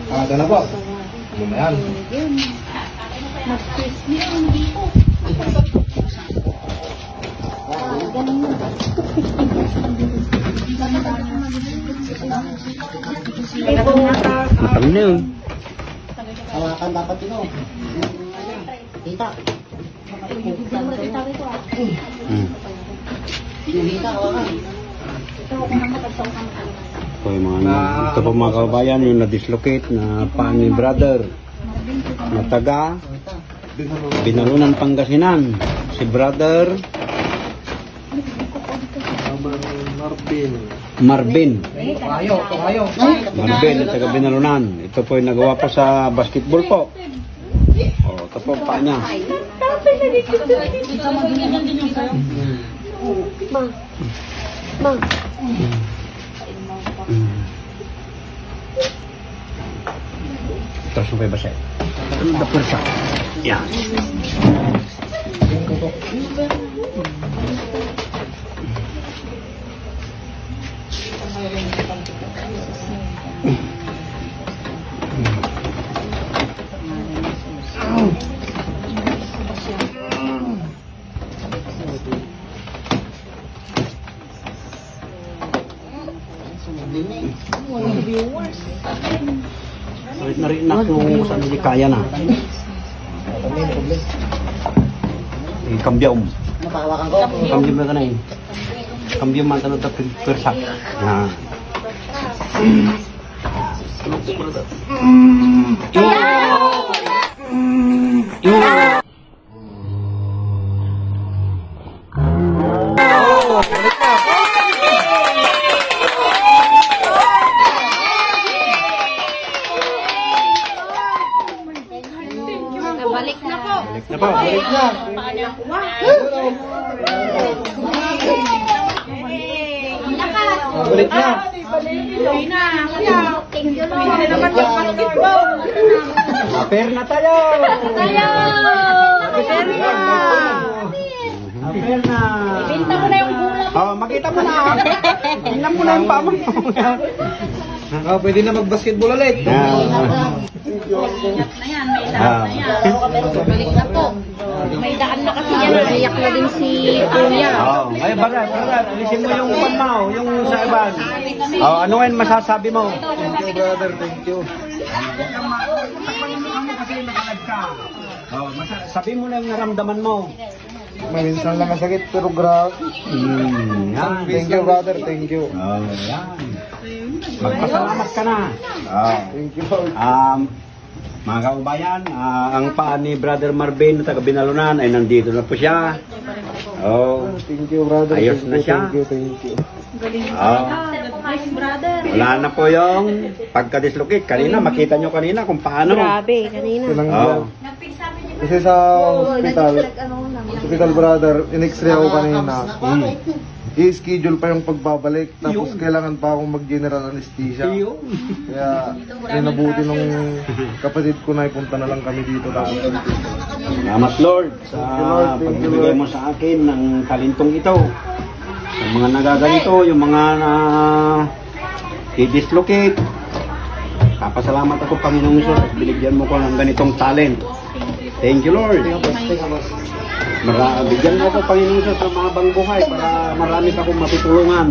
Dala po. Ayan. Mag-twist niya ang dito. Ganun yun. Matang na yun. Hawakan dapat yun. Kita. Bigyan mo rin tayo ito ah. Yung hita, hawakan. Ito ako nang matagsawang kami. Ito po mga kababayan, yung na-dislocate na paa ni brother na taga Binalunan, Pangasinan. Si brother Marvin. Marvin at taga Binalunan. Ito po yung nagawa po sa basketball po. O, ito po paa niya. Terus sampai basah. Udah persak. Ya. Narinak nung saan hindi kaya na. Kambyom. Napahawakan ko. Kambyom na ka na eh. Kambyom man tanong ta persak. Nah. Balik na po. Na po. Balik na. Balik na. Thank you, Lord. Aper na tayo. Aper na. Aper na. Binta mo na yung gula. Oh, makita mo na. Tingnan mo na yung paa mo. Pwede na mag-basketball ulit. Balik na po. May daan na kasi yan. Naiyak na din si Kuya. Oh, ay barat. Alisin mo yung panmaw, yung sa iban. Oh, ano ngayon masasabi mo? Thank you, brother. Thank you. Oh, sabi mo na yung naramdaman mo. Minsan lang masakit pero grabe. Yan. Thank you, brother. Thank you. Oh, yan. Magpasalamat ka na. Oh. Thank you, Lord. Mga kaubayan, ang paa ni Brother Marvin na taga Binalunan ay nandito na po siya. Oh, Thank you, brother. Ayos Thank na you, siya. Thank you, thank you. oh. Nice brother. Wala na po yung pagka-dislocate. Kanina, makita nyo kanina kung paano. Grabe, kanina. Oh. Kasi sa hospital, brother, in-x-ray ako kanina. I-schedule pa yung pagbabalik. Tapos kailangan pa akong mag-general anesthesia. Kaya inabuti nung kapatid ko na ipunta na lang kami dito. Tapos Salamat Lord sa pagbibigay mo sa akin ng talentong ito. Sa mga nagaganito, yung mga i-dislocate. Papasalamat ako Panginoong Isus at binigyan mo ko ng ganitong talent. Thank you Lord. Bigyan mo ako Panginoong Isus ng mga buhay para marami pa akong matutulungan.